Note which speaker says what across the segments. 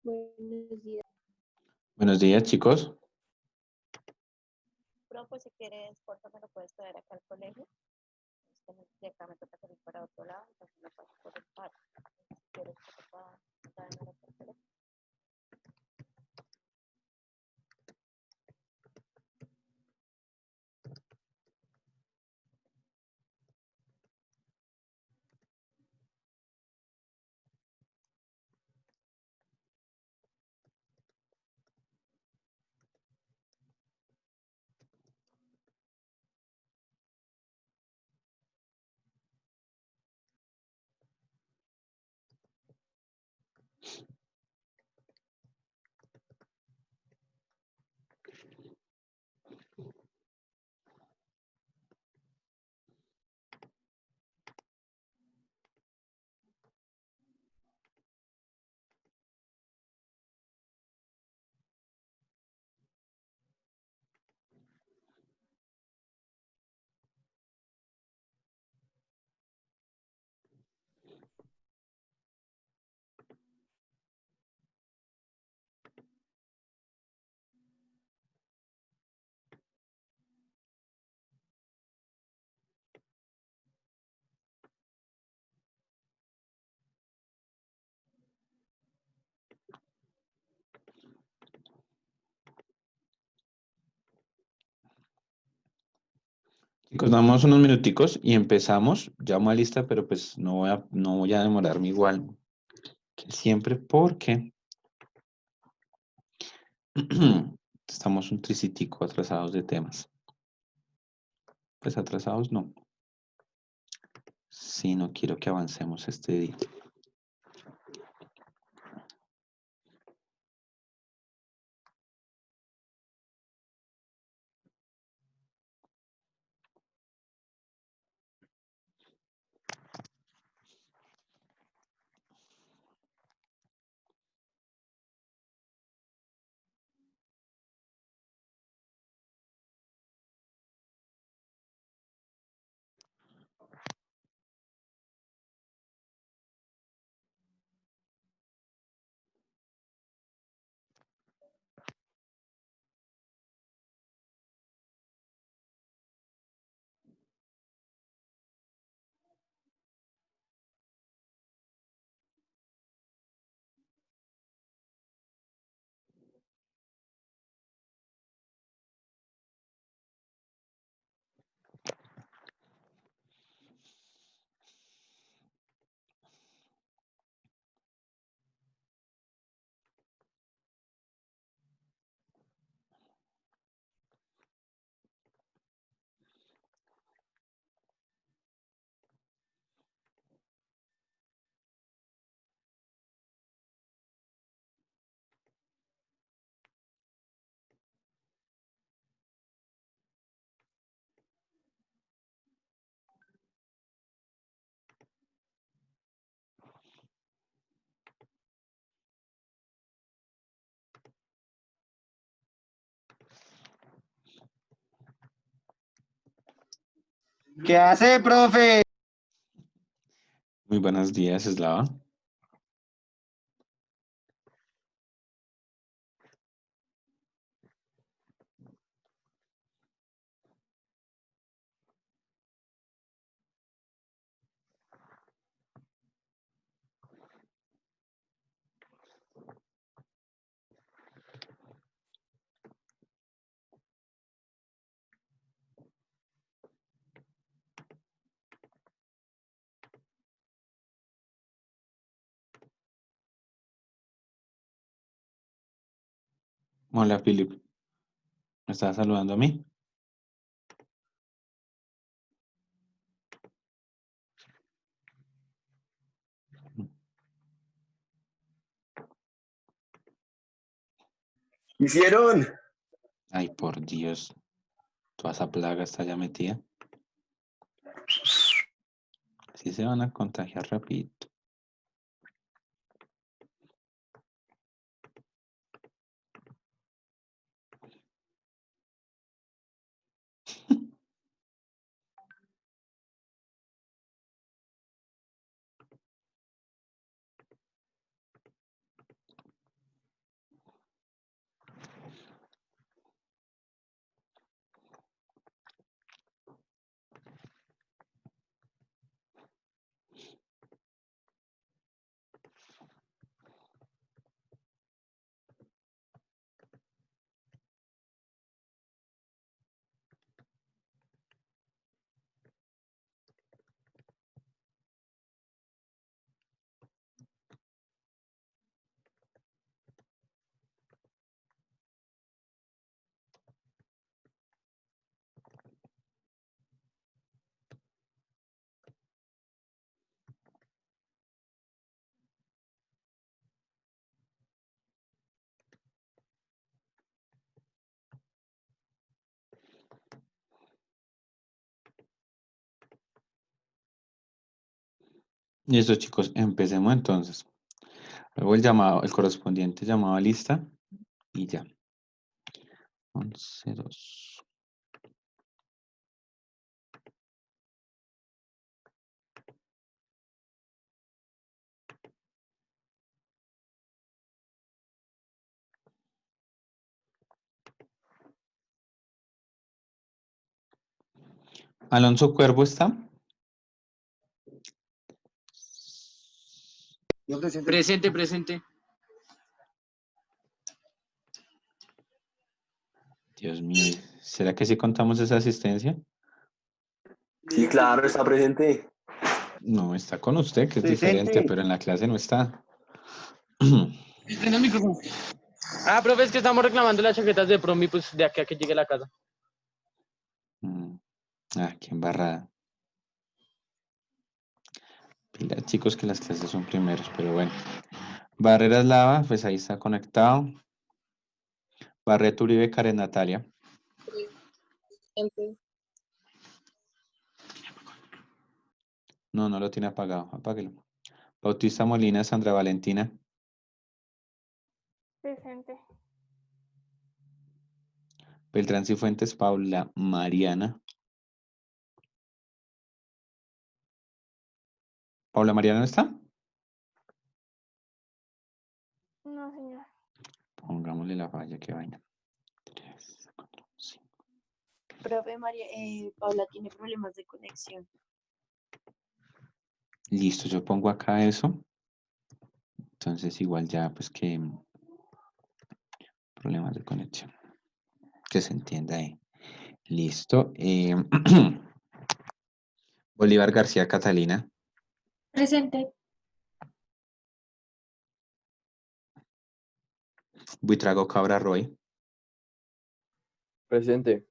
Speaker 1: Buenos días.
Speaker 2: Buenos días, chicos.
Speaker 3: Profe, si quieres, porfa, me lo puedes traer acá al colegio. Es que de acá me toca salir para otro lado, entonces me paso por el parque. Si quieres, porfa, tráemelo por teléfono.
Speaker 2: Chicos, damos unos minuticos y empezamos. Llamo a lista, pero pues no voy a demorarme igual que siempre porque estamos un tricitico atrasados de temas. Pues atrasados no. Sí, no quiero que avancemos este día.
Speaker 4: ¿Qué hace, profe?
Speaker 2: Muy buenos días, Eslava. Hola, Philip. ¿Me estás saludando a mí?
Speaker 4: ¿Hicieron?
Speaker 2: Ay, por Dios. Toda esa plaga está ya metida. Así se van a contagiar rapidito. Listo, chicos, empecemos entonces. Luego el llamado, el correspondiente llamado a lista y ya. 11, 2. Alonso Cuervo está.
Speaker 4: Yo presente.
Speaker 1: Presente, presente.
Speaker 2: Dios mío, ¿será que sí contamos esa asistencia?
Speaker 5: Sí, claro, está presente.
Speaker 2: No, está con usted, que es
Speaker 4: Presente.
Speaker 2: diferente, pero en la clase no está.
Speaker 1: Prende el micrófono. Ah, profe, es que estamos reclamando las chaquetas de promi, pues de aquí a que llegue a la casa.
Speaker 2: Qué embarrada. Pila, chicos, que las clases son primeros, pero bueno. Barreras Lava, pues ahí está conectado. Barreto Uribe, Karen Natalia. No, no lo tiene apagado. Apáguelo. Bautista Molina, Sandra Valentina.
Speaker 3: Presente.
Speaker 2: Beltrán Cifuentes, Paula Mariana. ¿Paula Mariana no está?
Speaker 3: No, señor.
Speaker 2: Pongámosle la falla, qué vaina. 3, 4, 5.
Speaker 6: Profe María, Paula tiene problemas de conexión.
Speaker 2: Listo, yo pongo acá eso. Entonces igual ya, pues que problemas de conexión. Que se entienda ahí. Listo. Bolívar García Catalina.
Speaker 6: Presente.
Speaker 2: Buitrago Cabra Roy.
Speaker 5: Presente.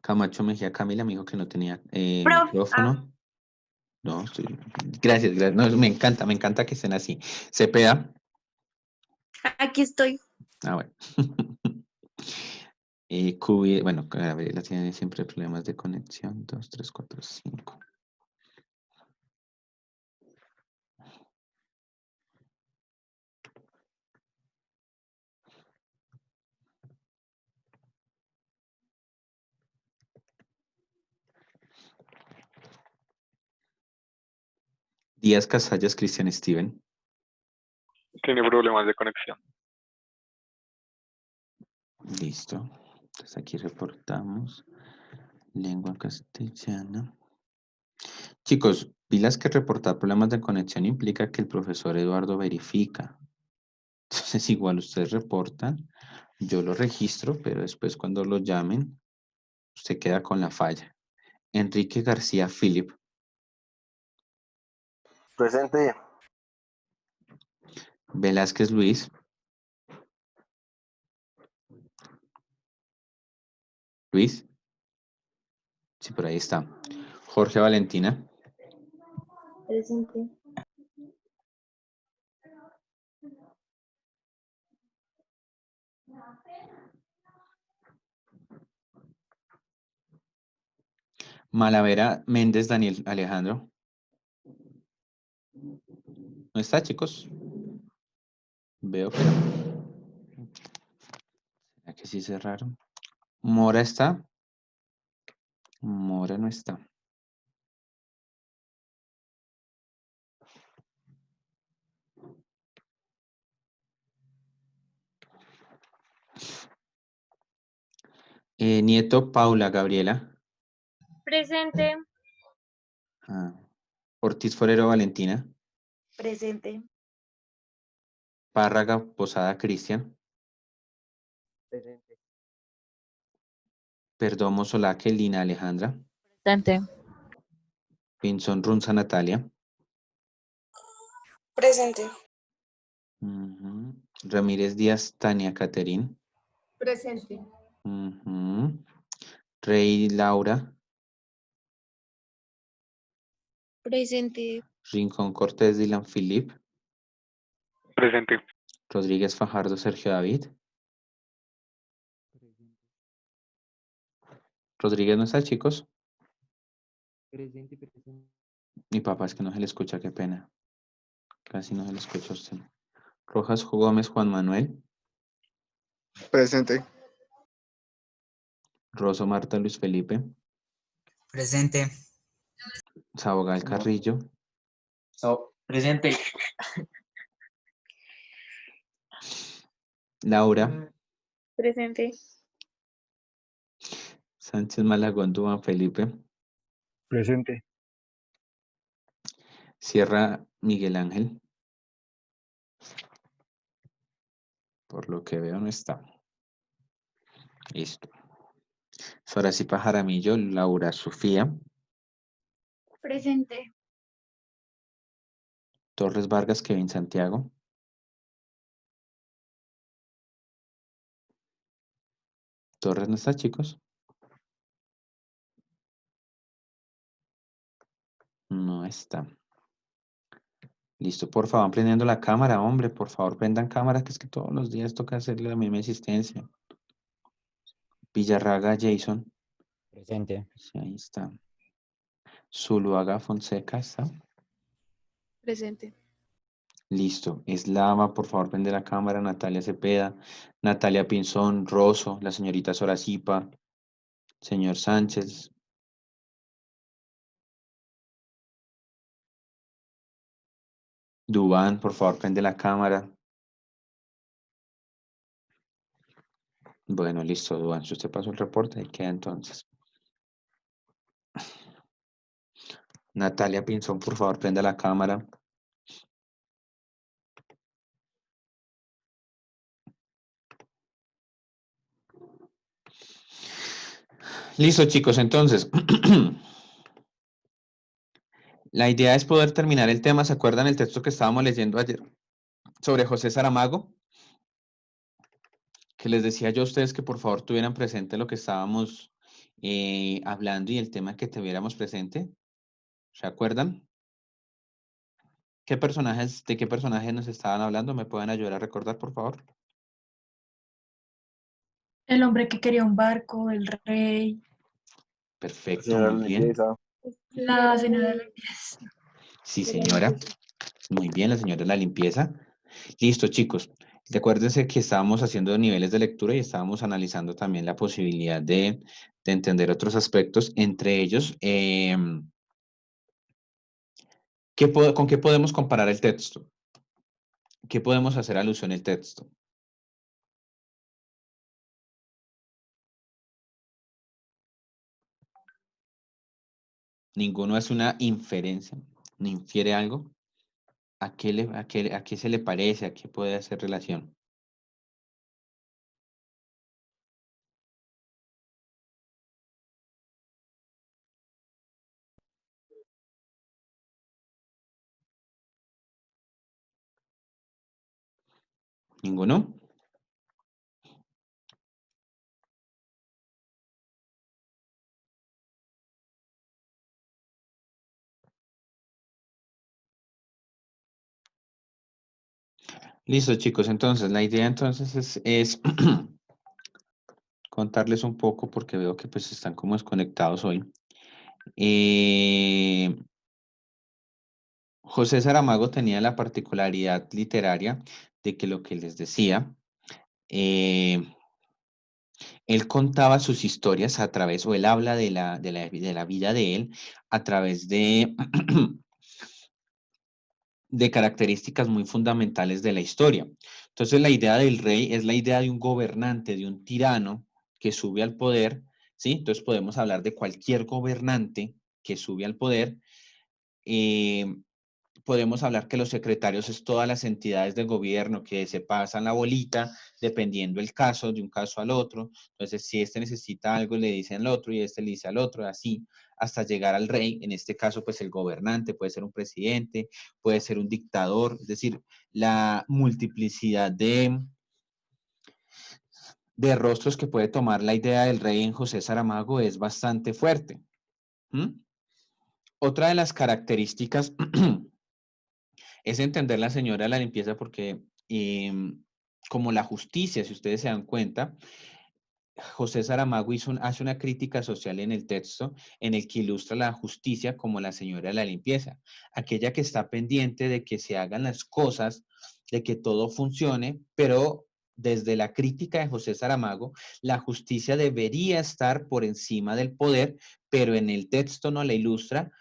Speaker 2: Camacho Mejía Camila me dijo que no tenía
Speaker 6: Prof,
Speaker 2: micrófono. No, gracias, gracias. No, me encanta que estén así. Cepeda.
Speaker 6: aquí estoy.
Speaker 2: Ah, bueno. Bueno, Gabriela tiene siempre problemas de conexión. 2, 3, 4, 5. Díaz Casallas, Cristian Steven.
Speaker 7: Tiene problemas de conexión.
Speaker 2: Listo. Entonces aquí reportamos. Lengua castellana. Chicos, pilas que reportar problemas de conexión implica que el profesor Eduardo verifica. Entonces igual ustedes reportan, yo lo registro, pero después cuando lo llamen, usted queda con la falla. Enrique García Philip.
Speaker 5: Presente.
Speaker 2: Velázquez Luis. Luis. Sí, por ahí está. Jorge Valentina.
Speaker 6: Presente.
Speaker 2: Malavera Méndez Daniel Alejandro. ¿No está, chicos? Veo que no. ¿Será que sí cerraron? Mora está. Mora no está. Nieto Paula Gabriela.
Speaker 3: Presente.
Speaker 2: Ortiz Forero Valentina.
Speaker 6: Presente.
Speaker 2: Párraga Posada Cristian.
Speaker 5: Presente.
Speaker 2: Perdomo Solaque Lina Alejandra.
Speaker 6: Presente.
Speaker 2: Pinzón Runza Natalia.
Speaker 6: Presente.
Speaker 2: Ujú. Ramírez Díaz Tania Caterín.
Speaker 6: Presente.
Speaker 2: Ujú. Rey Laura.
Speaker 6: Presente.
Speaker 2: Rincón Cortés Dylan Philip.
Speaker 7: Presente.
Speaker 2: Rodríguez Fajardo Sergio David. Rodríguez no está, chicos. Mi papá es que no se le escucha, qué pena. Casi no se le escucha a usted. Rojas Gómez Juan Manuel.
Speaker 8: Presente.
Speaker 2: Rosso Marta Luis Felipe.
Speaker 9: Presente.
Speaker 2: Sabogal Carrillo.
Speaker 10: Presente.
Speaker 2: Laura.
Speaker 6: Presente.
Speaker 2: Sánchez Malagón Duván Felipe.
Speaker 7: Presente.
Speaker 2: Sierra Miguel Ángel. Por lo que veo no está. Listo. Soracipa Jaramillo, Laura Sofía.
Speaker 6: Presente.
Speaker 2: Torres Vargas Kevin Santiago. Torres no está, chicos. No está. Listo, por favor, van prendiendo la cámara, hombre. Por favor, prendan cámara, que es que todos los días toca hacerle la misma existencia. Villarraga Jason.
Speaker 11: Presente.
Speaker 2: Sí, ahí está. Zuluaga Fonseca está.
Speaker 6: Presente.
Speaker 2: Listo. Eslava, por favor, prende la cámara. Natalia Cepeda. Natalia Pinzón. Rosso. La señorita Soracipa. Señor Sánchez. Dubán, por favor, prende la cámara. Bueno, listo, Dubán. Si usted pasó el reporte, ahí queda entonces. Natalia Pinzón, por favor, prenda la cámara. Listo, chicos, entonces. La idea es poder terminar el tema. ¿Se acuerdan el texto que estábamos leyendo ayer sobre José Saramago? Que les decía yo a ustedes que por favor tuvieran presente lo que estábamos hablando y el tema que tuviéramos presente. ¿Se acuerdan? ¿De qué personajes nos estaban hablando? ¿Me pueden ayudar a recordar, por favor?
Speaker 6: El hombre que quería un barco, el rey,
Speaker 2: Perfecto,
Speaker 5: Señora
Speaker 2: muy bien.
Speaker 5: limpieza.
Speaker 6: la señora de la limpieza.
Speaker 2: Sí, señora. Muy bien, la señora de la limpieza. Listo, chicos. Recuérdense que estábamos haciendo niveles de lectura y estábamos analizando también la posibilidad de entender otros aspectos, entre ellos, ¿con qué podemos comparar el texto? ¿Qué podemos hacer alusión al texto? Ninguno hace una inferencia, ni infiere algo. ¿A qué se le parece? ¿A qué puede hacer relación? ¿Ninguno? Listo, chicos. Entonces, la idea entonces es contarles un poco porque veo que pues están como desconectados hoy. José Saramago tenía la particularidad literaria de que lo que les decía, él contaba sus historias a través, o él habla de la vida de él a través de, de características muy fundamentales de la historia. Entonces, la idea del rey es la idea de un gobernante, de un tirano que sube al poder, ¿sí? Entonces, podemos hablar de cualquier gobernante que sube al poder. Podemos hablar que los secretarios es todas las entidades del gobierno que se pasan la bolita dependiendo el caso, de un caso al otro. Entonces, si este necesita algo, le dicen al otro y este le dice al otro, así, hasta llegar al rey. En este caso, pues el gobernante puede ser un presidente, puede ser un dictador, es decir, la multiplicidad de rostros que puede tomar la idea del rey en José Saramago es bastante fuerte. Otra de las características es entender la señora de la limpieza porque como la justicia, si ustedes se dan cuenta, José Saramago hace una crítica social en el texto en el que ilustra la justicia como la señora de la limpieza, aquella que está pendiente de que se hagan las cosas, de que todo funcione, pero desde la crítica de José Saramago, la justicia debería estar por encima del poder, pero en el texto no la ilustra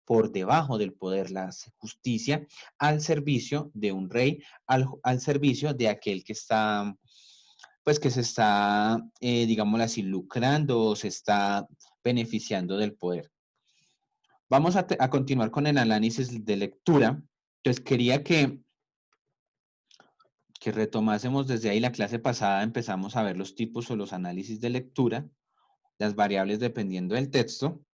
Speaker 2: por debajo del poder, la justicia al servicio de un rey, al servicio de aquel que está, pues que se está, digámoslo así, lucrando o se está beneficiando del poder. Vamos a continuar con el análisis de lectura. Entonces quería que retomásemos desde ahí la clase pasada, empezamos a ver los tipos o los análisis de lectura, las variables dependiendo del texto,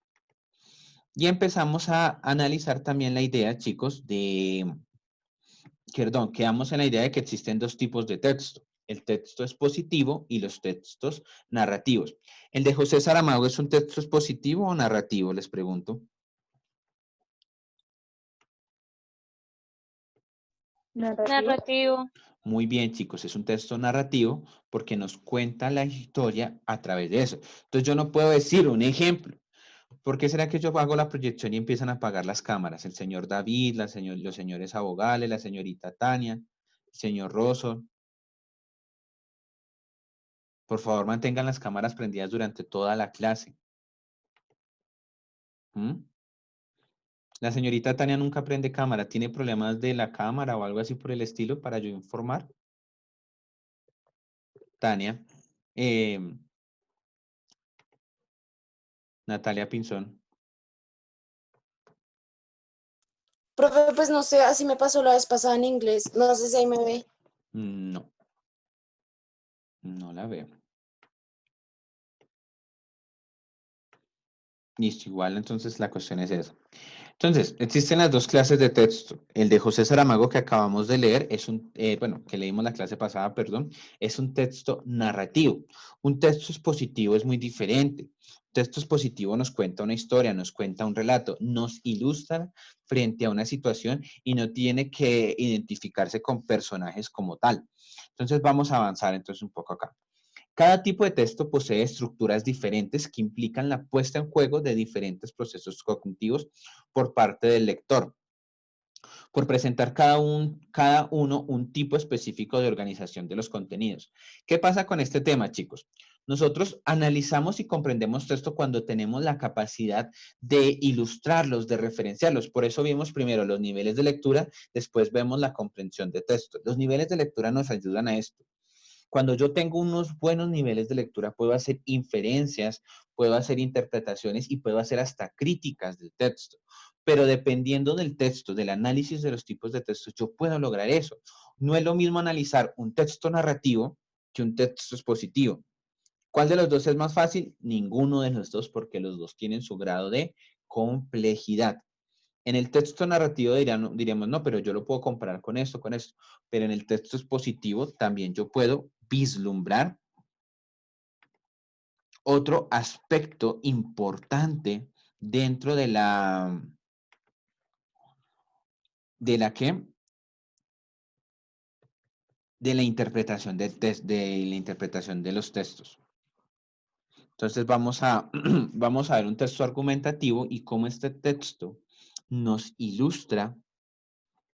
Speaker 2: y empezamos a analizar también la idea, chicos, quedamos en la idea de que existen dos tipos de texto, el texto expositivo y los textos narrativos. ¿El de José Saramago es un texto expositivo o narrativo? Les pregunto.
Speaker 6: Narrativo.
Speaker 2: Muy bien, chicos, es un texto narrativo porque nos cuenta la historia a través de eso. Entonces yo no puedo decir un ejemplo. ¿Por qué será que yo hago la proyección y empiezan a apagar las cámaras? El señor David, los señores Abogales, la señorita Tania, el señor Rosso. Por favor, mantengan las cámaras prendidas durante toda la clase. ¿Mm? La señorita Tania nunca prende cámara. ¿Tiene problemas de la cámara o algo así por el estilo para yo informar? Tania. Natalia Pinzón.
Speaker 6: Profe, pues no sé, así me pasó la vez pasada en inglés. No sé si ahí me ve.
Speaker 2: No. No la veo. Listo, igual entonces la cuestión es esa. Entonces, existen las dos clases de texto. El de José Saramago que acabamos de leer es que leímos la clase pasada, perdón, es un texto narrativo. Un texto expositivo es muy diferente. Un texto expositivo nos cuenta una historia, nos cuenta un relato, nos ilustra frente a una situación y no tiene que identificarse con personajes como tal. Entonces, vamos a avanzar entonces un poco acá. Cada tipo de texto posee estructuras diferentes que implican la puesta en juego de diferentes procesos cognitivos por parte del lector, por presentar cada uno un tipo específico de organización de los contenidos. ¿Qué pasa con este tema, chicos? Nosotros analizamos y comprendemos texto cuando tenemos la capacidad de ilustrarlos, de referenciarlos. Por eso vimos primero los niveles de lectura, después vemos la comprensión de texto. Los niveles de lectura nos ayudan a esto. Cuando yo tengo unos buenos niveles de lectura, puedo hacer inferencias, puedo hacer interpretaciones y puedo hacer hasta críticas del texto. Pero dependiendo del texto, del análisis de los tipos de textos, yo puedo lograr eso. No es lo mismo analizar un texto narrativo que un texto expositivo. ¿Cuál de los dos es más fácil? Ninguno de los dos, porque los dos tienen su grado de complejidad. En el texto narrativo diríamos, no, pero yo lo puedo comparar con esto, con esto. Pero en el texto expositivo también yo puedo vislumbrar otro aspecto importante dentro de la ¿qué? De la interpretación de la interpretación de los textos. Entonces vamos a ver un texto argumentativo y cómo este texto nos ilustra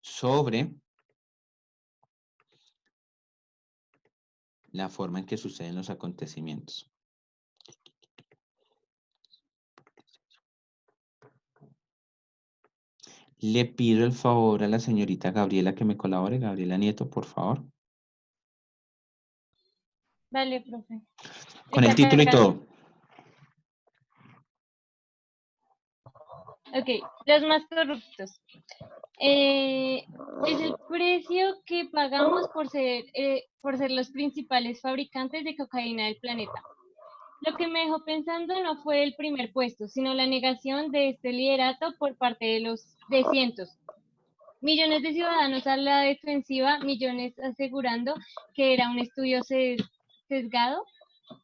Speaker 2: sobre la forma en que suceden los acontecimientos. Le pido el favor a la señorita Gabriela que me colabore. Gabriela Nieto, por favor.
Speaker 11: Dale, profe.
Speaker 2: Con el título y todo.
Speaker 11: Ok, los más corruptos. Es el precio que pagamos por ser los principales fabricantes de cocaína del planeta. Lo que me dejó pensando no fue el primer puesto, sino la negación de este liderato por parte de cientos. Millones de ciudadanos a la defensiva, millones asegurando que era un estudio sesgado,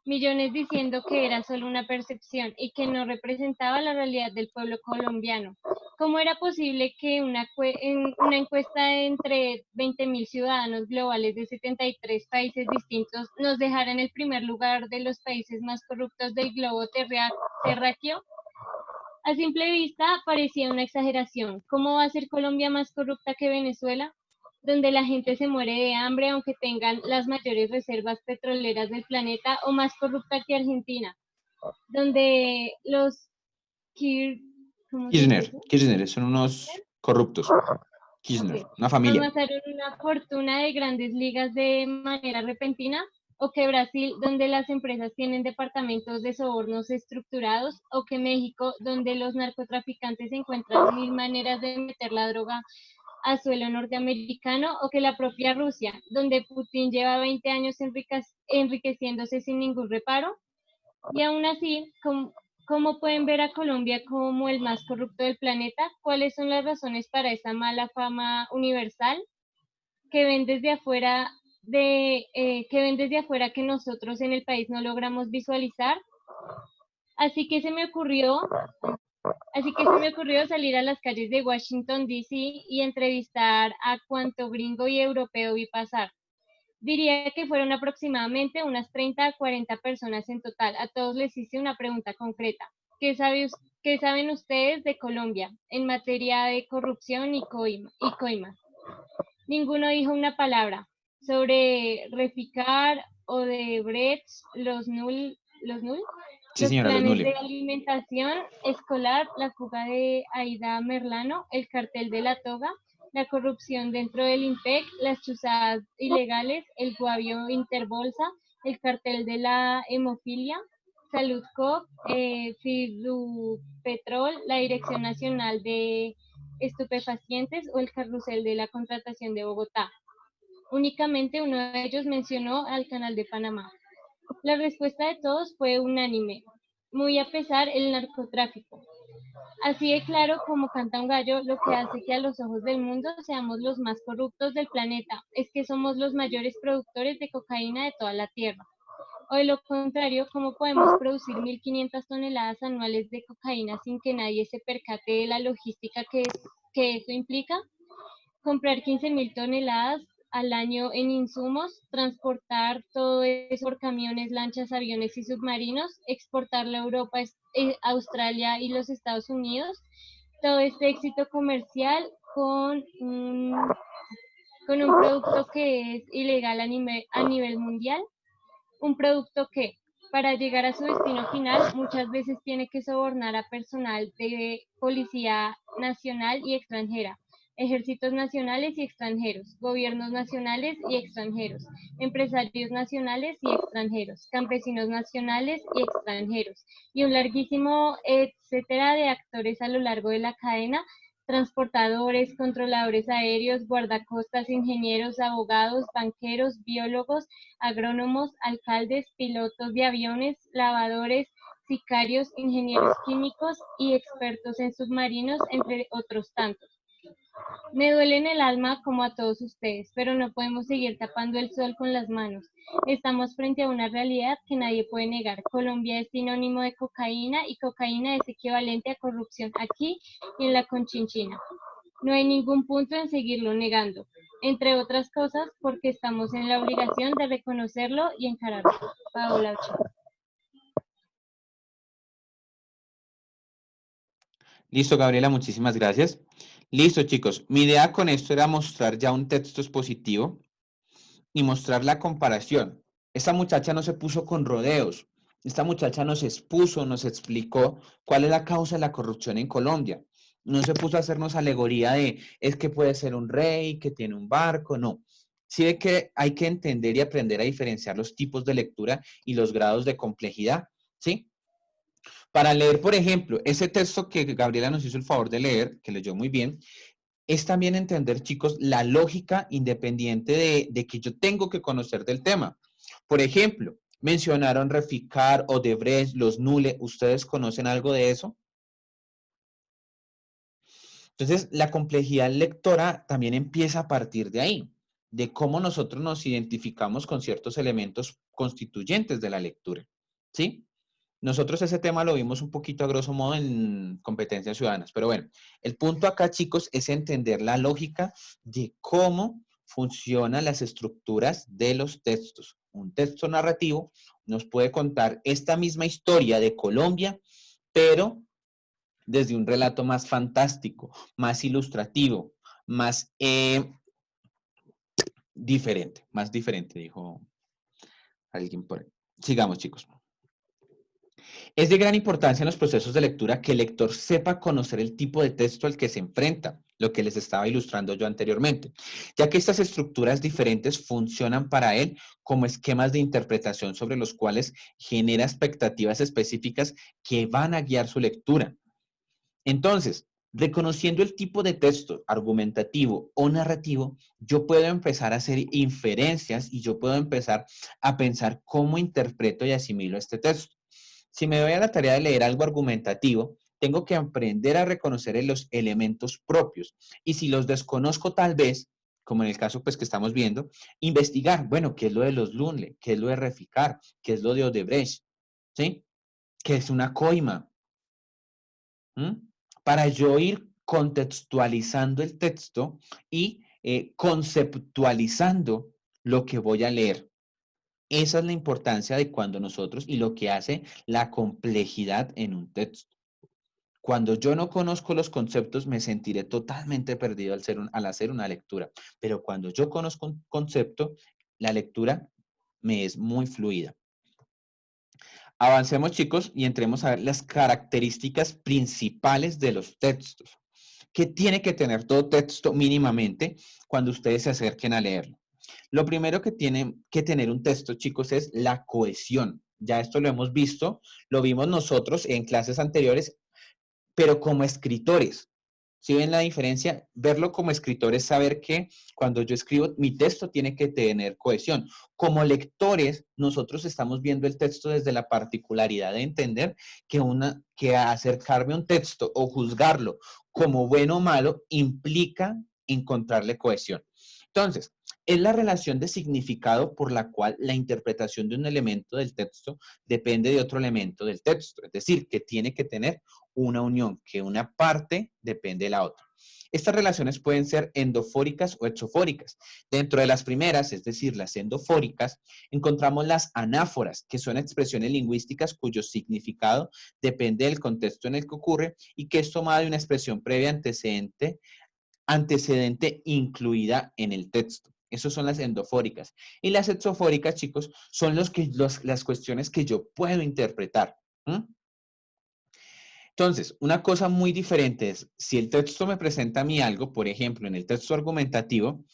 Speaker 11: millones diciendo que era solo una percepción y que no representaba la realidad del pueblo colombiano. ¿Cómo era posible que en una encuesta entre 20.000 ciudadanos globales de 73 países distintos nos dejara en el primer lugar de los países más corruptos del globo terráqueo? A simple vista parecía una exageración. ¿Cómo va a ser Colombia más corrupta que Venezuela, donde la gente se muere de hambre aunque tengan las mayores reservas petroleras del planeta, o más corrupta que Argentina, donde los ¿cómo se dice eso?
Speaker 2: Kirchner, son unos corruptos. Kirchner,
Speaker 11: Ok.
Speaker 2: una familia.
Speaker 11: Amasaron una fortuna de grandes ligas de manera repentina, o que Brasil, donde las empresas tienen departamentos de sobornos estructurados, o que México, donde los narcotraficantes encuentran 1000 maneras de meter la droga a suelo norteamericano, o que la propia Rusia, donde Putin lleva 20 años enriqueciéndose sin ningún reparo. Y aún así, ¿cómo pueden ver a Colombia como el más corrupto del planeta? ¿Cuáles son las razones para esa mala fama universal que ven desde afuera que nosotros en el país no logramos visualizar? Así que se me ocurrió salir a las calles de Washington, D.C. y entrevistar a cuanto gringo y europeo vi pasar. Diría que fueron aproximadamente unas 30 a 40 personas en total. A todos les hice una pregunta concreta. ¿Qué saben ustedes de Colombia en materia de corrupción y coimas? Ninguno dijo una palabra sobre Reficar, Odebrecht, los NUL,
Speaker 2: Sí,
Speaker 11: los
Speaker 2: señora, los
Speaker 11: planes
Speaker 2: Nule.
Speaker 11: de alimentación escolar, la fuga de Aida Merlano, el cartel de la toga, la corrupción dentro del IMPEC, las chuzadas ilegales, el Guavio Interbolsa, el cartel de la hemofilia, Saludco, Fidupetrol, la Dirección Nacional de Estupefacientes o el carrusel de la contratación de Bogotá. Únicamente uno de ellos mencionó al Canal de Panamá. La respuesta de todos fue unánime, muy a pesar el narcotráfico. Así de claro como canta un gallo, lo que hace que a los ojos del mundo seamos los más corruptos del planeta es que somos los mayores productores de cocaína de toda la Tierra. O de lo contrario, ¿cómo podemos producir 1.500 toneladas anuales de cocaína sin que nadie se percate de la logística que eso implica? Comprar 15.000 toneladas al año en insumos, transportar todo eso por camiones, lanchas, aviones y submarinos, exportarlo a Europa, Australia y los Estados Unidos. Todo este éxito comercial con un producto que es ilegal a nivel mundial. Un producto que, para llegar a su destino final, muchas veces tiene que sobornar a personal de policía nacional y extranjera, ejércitos nacionales y extranjeros, gobiernos nacionales y extranjeros, empresarios nacionales y extranjeros, campesinos nacionales y extranjeros, y un larguísimo etcétera de actores a lo largo de la cadena: transportadores, controladores aéreos, guardacostas, ingenieros, abogados, banqueros, biólogos, agrónomos, alcaldes, pilotos de aviones, lavadores, sicarios, ingenieros químicos y expertos en submarinos, entre otros tantos. Me duele en el alma como a todos ustedes, pero no podemos seguir tapando el sol con las manos. Estamos frente a una realidad que nadie puede negar. Colombia es sinónimo de cocaína y cocaína es equivalente a corrupción aquí y en la Conchinchina. No hay ningún punto en seguirlo negando, entre otras cosas porque estamos en la obligación de reconocerlo y encararlo. Paola Ochoa.
Speaker 2: Listo, Gabriela, muchísimas gracias. Listo, chicos. Mi idea con esto era mostrar ya un texto expositivo y mostrar la comparación. Esta muchacha no se puso con rodeos. Esta muchacha nos expuso, nos explicó cuál es la causa de la corrupción en Colombia. No se puso a hacernos alegoría de es que puede ser un rey, que tiene un barco, no. Sí de que hay que entender y aprender a diferenciar los tipos de lectura y los grados de complejidad, ¿sí? Para leer, por ejemplo, ese texto que Gabriela nos hizo el favor de leer, que leyó muy bien, es también entender, chicos, la lógica independiente de que yo tengo que conocer del tema. Por ejemplo, mencionaron Reficar, Odebrecht, los Nule. ¿Ustedes conocen algo de eso? Entonces, la complejidad lectora también empieza a partir de ahí, de cómo nosotros nos identificamos con ciertos elementos constituyentes de la lectura, ¿sí? Nosotros ese tema lo vimos un poquito a grosso modo en competencias ciudadanas, pero bueno, el punto acá, chicos, es entender la lógica de cómo funcionan las estructuras de los textos. Un texto narrativo nos puede contar esta misma historia de Colombia, pero desde un relato más fantástico, más ilustrativo, más diferente, dijo alguien por ahí. Sigamos, chicos. Es de gran importancia en los procesos de lectura que el lector sepa conocer el tipo de texto al que se enfrenta, lo que les estaba ilustrando yo anteriormente, ya que estas estructuras diferentes funcionan para él como esquemas de interpretación sobre los cuales genera expectativas específicas que van a guiar su lectura. Entonces, reconociendo el tipo de texto argumentativo o narrativo, yo puedo empezar a hacer inferencias y yo puedo empezar a pensar cómo interpreto y asimilo este texto. Si me doy a la tarea de leer algo argumentativo, tengo que aprender a reconocer los elementos propios. Y si los desconozco tal vez, como en el caso pues, que estamos viendo, investigar, bueno, ¿qué es lo de los Lunle? ¿Qué es lo de Reficar? ¿Qué es lo de Odebrecht? ¿Sí? ¿Qué es una coima? Para yo ir contextualizando el texto y conceptualizando lo que voy a leer. Esa es la importancia de cuando nosotros y lo que hace la complejidad en un texto. Cuando yo no conozco los conceptos, me sentiré totalmente perdido al hacer una lectura. Pero cuando yo conozco un concepto, la lectura me es muy fluida. Avancemos, chicos, y entremos a ver las características principales de los textos. ¿Qué tiene que tener todo texto mínimamente cuando ustedes se acerquen a leerlo? Lo primero que tiene que tener un texto, chicos, es la cohesión. Ya esto lo hemos visto, lo vimos nosotros en clases anteriores, pero como escritores. ¿Sí ven la diferencia? Verlo como escritor es saber que cuando yo escribo, mi texto tiene que tener cohesión. Como lectores, nosotros estamos viendo el texto desde la particularidad de entender que acercarme a un texto o juzgarlo como bueno o malo implica encontrarle cohesión. Entonces, es la relación de significado por la cual la interpretación de un elemento del texto depende de otro elemento del texto. Es decir, que tiene que tener una unión, que una parte depende de la otra. Estas relaciones pueden ser endofóricas o exofóricas. Dentro de las primeras, es decir, las endofóricas, encontramos las anáforas, que son expresiones lingüísticas cuyo significado depende del contexto en el que ocurre y que es tomada de una expresión previa antecedente incluida en el texto. Esas son las endofóricas. Y las exofóricas, chicos, son las cuestiones que yo puedo interpretar. Entonces, una cosa muy diferente es, si el texto me presenta a mí algo, por ejemplo, en el texto argumentativo,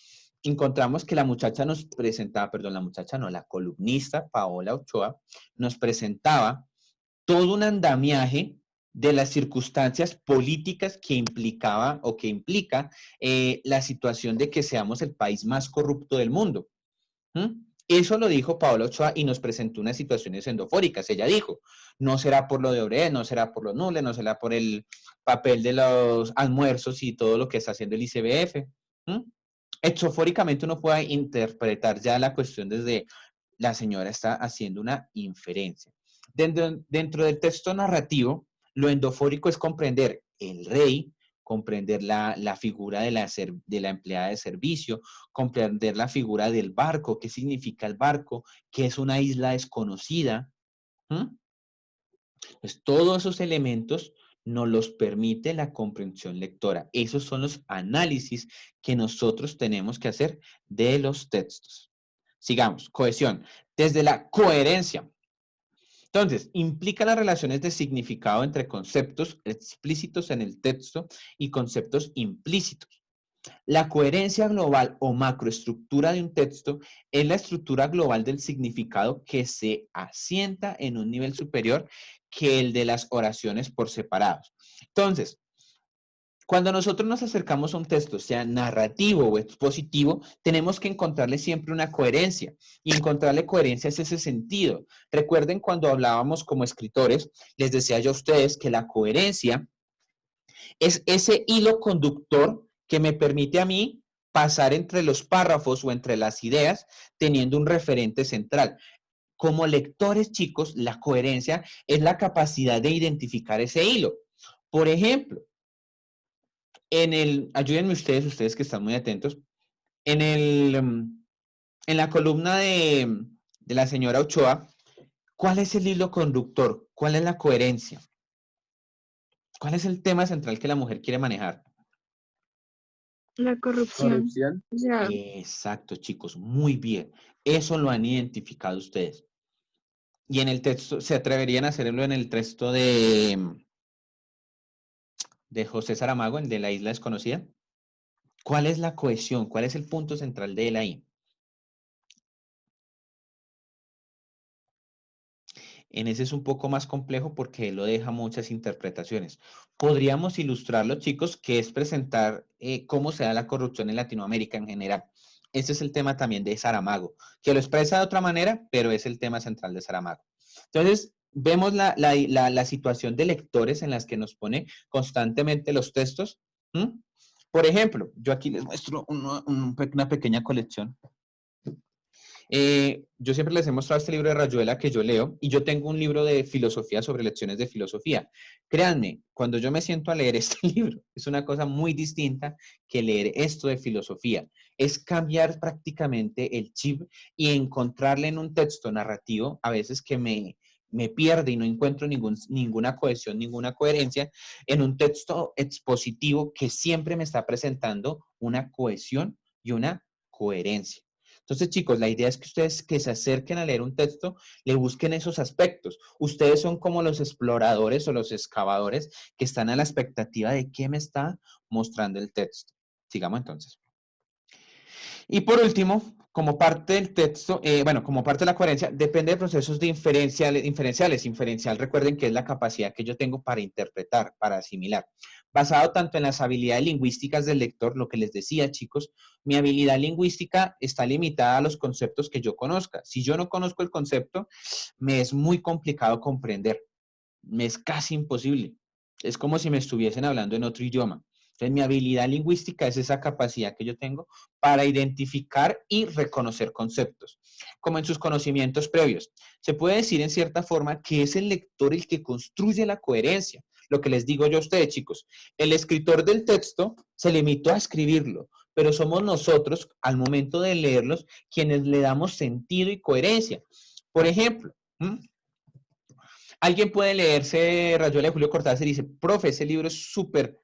Speaker 2: encontramos que la muchacha nos presentaba, perdón, la muchacha no, la columnista Paola Ochoa nos presentaba todo un andamiaje de las circunstancias políticas que implicaba o que implica la situación de que seamos el país más corrupto del mundo. Eso lo dijo Paola Ochoa y nos presentó unas situaciones endofóricas. Ella dijo, no será por lo de Odebrecht, no será por los nules, no será por el papel de los almuerzos y todo lo que está haciendo el ICBF. Exofóricamente uno puede interpretar ya la cuestión desde la señora está haciendo una inferencia. Dentro del texto narrativo, lo endofórico es comprender el rey, comprender la figura de la empleada de servicio, comprender la figura del barco, qué significa el barco, qué es una isla desconocida. Pues todos esos elementos nos los permite la comprensión lectora. Esos son los análisis que nosotros tenemos que hacer de los textos. Sigamos, cohesión. Desde la coherencia. Entonces, implica las relaciones de significado entre conceptos explícitos en el texto y conceptos implícitos. La coherencia global o macroestructura de un texto es la estructura global del significado que se asienta en un nivel superior que el de las oraciones por separados. Entonces, cuando nosotros nos acercamos a un texto, sea narrativo o expositivo, tenemos que encontrarle siempre una coherencia. Y encontrarle coherencia es ese sentido. Recuerden cuando hablábamos como escritores, les decía yo a ustedes que la coherencia es ese hilo conductor que me permite a mí pasar entre los párrafos o entre las ideas teniendo un referente central. Como lectores, chicos, la coherencia es la capacidad de identificar ese hilo. Por ejemplo, ayúdenme ustedes que están muy atentos, en la columna de la señora Ochoa, ¿cuál es el hilo conductor? ¿Cuál es la coherencia? ¿Cuál es el tema central que la mujer quiere manejar?
Speaker 12: La corrupción. O sea,
Speaker 2: Exacto, chicos, muy bien. Eso lo han identificado ustedes. Y en el texto, ¿se atreverían a hacerlo en el texto de José Saramago, el de La Isla Desconocida? ¿Cuál es la cohesión? ¿Cuál es el punto central de él ahí? En ese es un poco más complejo porque él lo deja muchas interpretaciones. Podríamos ilustrarlo, chicos, que es presentar cómo se da la corrupción en Latinoamérica en general. Ese es el tema también de Saramago, que lo expresa de otra manera, pero es el tema central de Saramago. Entonces, vemos la situación de lectores en las que nos pone constantemente los textos. Por ejemplo, yo aquí les muestro una pequeña colección. Yo siempre les he mostrado este libro de Rayuela que yo leo, y yo tengo un libro de filosofía sobre lecciones de filosofía. Créanme, cuando yo me siento a leer este libro, es una cosa muy distinta que leer esto de filosofía. Es cambiar prácticamente el chip y encontrarle en un texto narrativo, a veces que me pierde y no encuentro ninguna cohesión, ninguna coherencia, en un texto expositivo que siempre me está presentando una cohesión y una coherencia. Entonces, chicos, la idea es que ustedes que se acerquen a leer un texto, le busquen esos aspectos. Ustedes son como los exploradores o los excavadores que están a la expectativa de qué me está mostrando el texto. Sigamos entonces. Y por último, como parte del texto, como parte de la coherencia, depende de procesos de inferenciales. Inferencial, recuerden que es la capacidad que yo tengo para interpretar, para asimilar. Basado tanto en las habilidades lingüísticas del lector, lo que les decía, chicos, mi habilidad lingüística está limitada a los conceptos que yo conozca. Si yo no conozco el concepto, me es muy complicado comprender. Me es casi imposible. Es como si me estuviesen hablando en otro idioma. Entonces, mi habilidad lingüística es esa capacidad que yo tengo para identificar y reconocer conceptos, como en sus conocimientos previos. Se puede decir en cierta forma que es el lector el que construye la coherencia. Lo que les digo yo a ustedes, chicos, el escritor del texto se limitó a escribirlo, pero somos nosotros, al momento de leerlos, quienes le damos sentido y coherencia. Por ejemplo, alguien puede leerse Rayuela de Julio Cortázar y dice, profe, ese libro es súper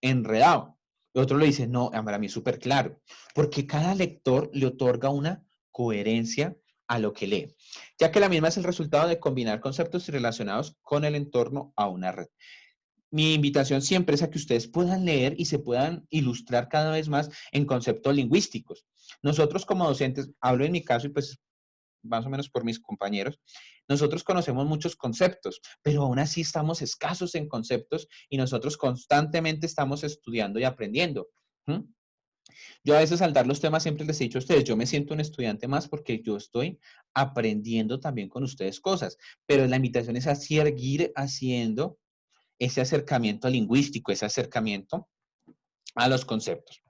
Speaker 2: enredado. Y otro le dice, no, para mí es súper claro. Porque cada lector le otorga una coherencia a lo que lee, ya que la misma es el resultado de combinar conceptos relacionados con el entorno a una red. Mi invitación siempre es a que ustedes puedan leer y se puedan ilustrar cada vez más en conceptos lingüísticos. Nosotros como docentes, hablo en mi caso y pues más o menos por mis compañeros, nosotros conocemos muchos conceptos, pero aún así estamos escasos en conceptos y nosotros constantemente estamos estudiando y aprendiendo. Yo a veces al dar los temas siempre les he dicho a ustedes, yo me siento un estudiante más porque yo estoy aprendiendo también con ustedes cosas, pero la invitación es a seguir haciendo ese acercamiento lingüístico, ese acercamiento a los conceptos.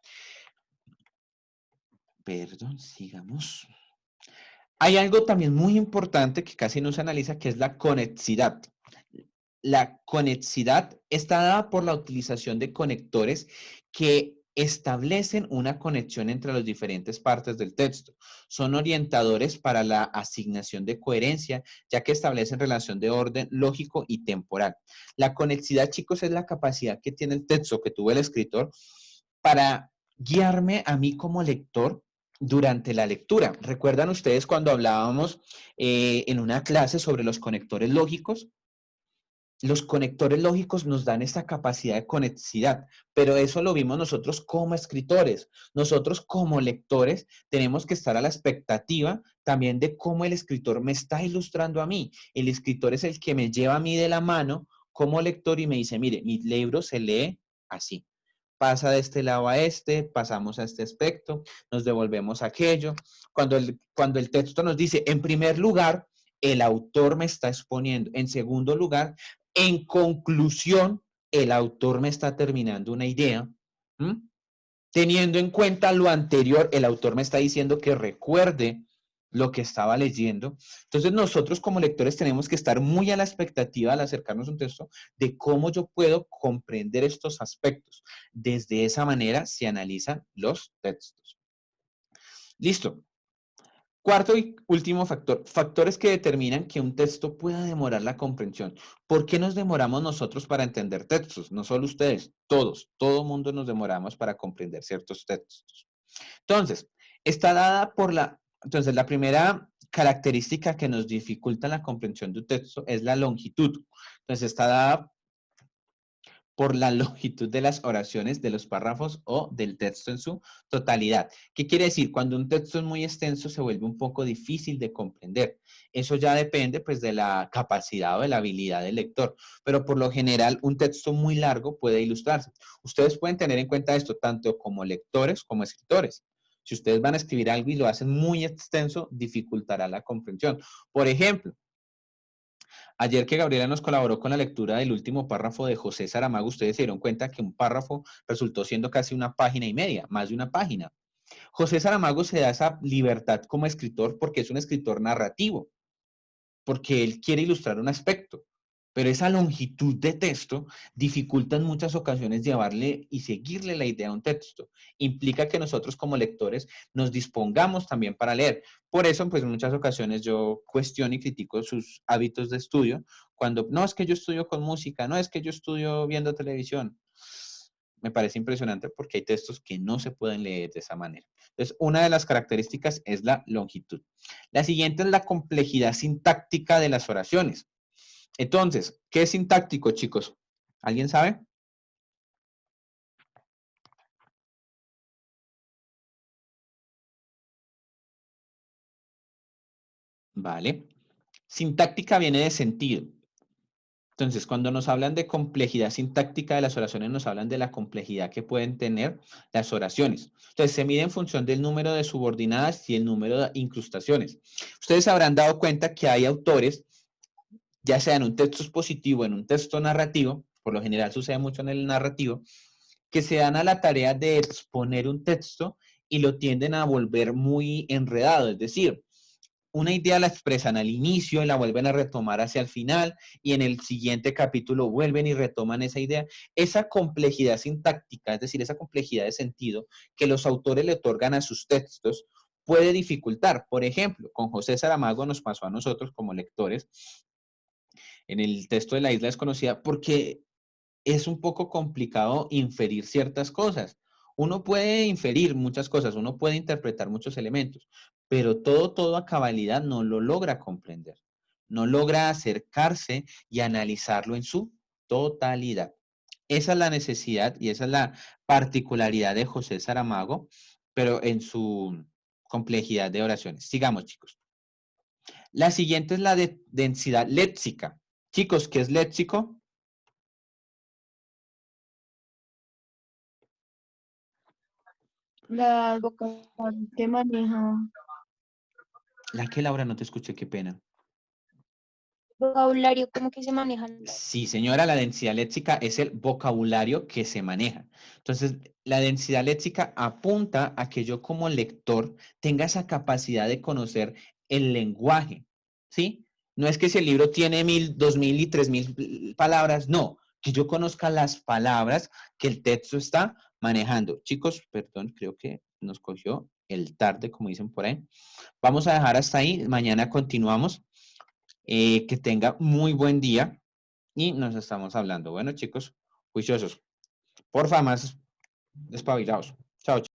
Speaker 2: Perdón, sigamos. Hay algo también muy importante que casi no se analiza, que es la conexidad. La conexidad está dada por la utilización de conectores que establecen una conexión entre las diferentes partes del texto. Son orientadores para la asignación de coherencia, ya que establecen relación de orden lógico y temporal. La conexidad, chicos, es la capacidad que tiene el texto, que tuvo el escritor, para guiarme a mí como lector durante la lectura. ¿Recuerdan ustedes cuando hablábamos en una clase sobre los conectores lógicos? Los conectores lógicos nos dan esta capacidad de conexidad, pero eso lo vimos nosotros como escritores. Nosotros como lectores tenemos que estar a la expectativa también de cómo el escritor me está ilustrando a mí. El escritor es el que me lleva a mí de la mano como lector y me dice, mire, mi libro se lee así. Pasa de este lado a este, pasamos a este aspecto, nos devolvemos a aquello. Cuando el texto nos dice, en primer lugar, el autor me está exponiendo. En segundo lugar, en conclusión, el autor me está terminando una idea. Teniendo en cuenta lo anterior, el autor me está diciendo que recuerde lo que estaba leyendo. Entonces nosotros como lectores tenemos que estar muy a la expectativa al acercarnos a un texto de cómo yo puedo comprender estos aspectos. Desde esa manera se analizan los textos. Listo. Cuarto y último factor, factores que determinan que un texto pueda demorar la comprensión. ¿Por qué nos demoramos nosotros para entender textos? No solo ustedes, todos, todo mundo nos demoramos para comprender ciertos textos. Entonces, está dada por entonces la primera característica que nos dificulta la comprensión de un texto es la longitud. Entonces, está dada por la longitud de las oraciones, de los párrafos o del texto en su totalidad. ¿Qué quiere decir? Cuando un texto es muy extenso se vuelve un poco difícil de comprender. Eso ya depende pues de la capacidad o de la habilidad del lector, pero por lo general un texto muy largo puede ilustrarse. Ustedes pueden tener en cuenta esto tanto como lectores como escritores. Si ustedes van a escribir algo y lo hacen muy extenso, dificultará la comprensión. Por ejemplo, ayer que Gabriela nos colaboró con la lectura del último párrafo de José Saramago, ustedes se dieron cuenta que un párrafo resultó siendo casi una página y media, más de una página. José Saramago se da esa libertad como escritor porque es un escritor narrativo, porque él quiere ilustrar un aspecto, pero esa longitud de texto dificulta en muchas ocasiones llevarle y seguirle la idea a un texto. Implica que nosotros como lectores nos dispongamos también para leer. Por eso, pues en muchas ocasiones yo cuestiono y critico sus hábitos de estudio, cuando no es que yo estudio con música, no es que yo estudio viendo televisión. Me parece impresionante porque hay textos que no se pueden leer de esa manera. Entonces, una de las características es la longitud. La siguiente es la complejidad sintáctica de las oraciones. Entonces, ¿qué es sintáctico, chicos? ¿Alguien sabe? Vale. Sintáctica viene de sentido. Entonces, cuando nos hablan de complejidad sintáctica de las oraciones, nos hablan de la complejidad que pueden tener las oraciones. Entonces, se mide en función del número de subordinadas y el número de incrustaciones. Ustedes se habrán dado cuenta que hay autores, ya sea en un texto expositivo, en un texto narrativo, por lo general sucede mucho en el narrativo, que se dan a la tarea de exponer un texto y lo tienden a volver muy enredado, es decir, una idea la expresan al inicio y la vuelven a retomar hacia el final y en el siguiente capítulo vuelven y retoman esa idea. Esa complejidad sintáctica, es decir, esa complejidad de sentido que los autores le otorgan a sus textos puede dificultar. Por ejemplo, con José Saramago nos pasó a nosotros como lectores en el texto de La Isla Desconocida porque es un poco complicado inferir ciertas cosas. Uno puede inferir muchas cosas, uno puede interpretar muchos elementos, pero todo a cabalidad no lo logra comprender. No logra acercarse y analizarlo en su totalidad. Esa es la necesidad y esa es la particularidad de José Saramago, pero en su complejidad de oraciones. Sigamos, chicos. La siguiente es la de densidad léxica. Chicos, ¿qué es léxico?
Speaker 12: La que maneja
Speaker 2: La que Laura no te escuché, qué pena.
Speaker 6: vocabulario, ¿cómo que se manejan?
Speaker 2: Sí, señora, la densidad léxica es el vocabulario que se maneja. Entonces, la densidad léxica apunta a que yo como lector tenga esa capacidad de conocer el lenguaje, ¿sí? No es que si el libro tiene 1000, 2000 y 3000 palabras, no, que yo conozca las palabras que el texto está manejando. Chicos, perdón, creo que nos cogió el tarde, como dicen por ahí. Vamos a dejar hasta ahí, mañana continuamos. Que tenga muy buen día y nos estamos hablando. Bueno, chicos, juiciosos. Porfa, más despabilados. Chao.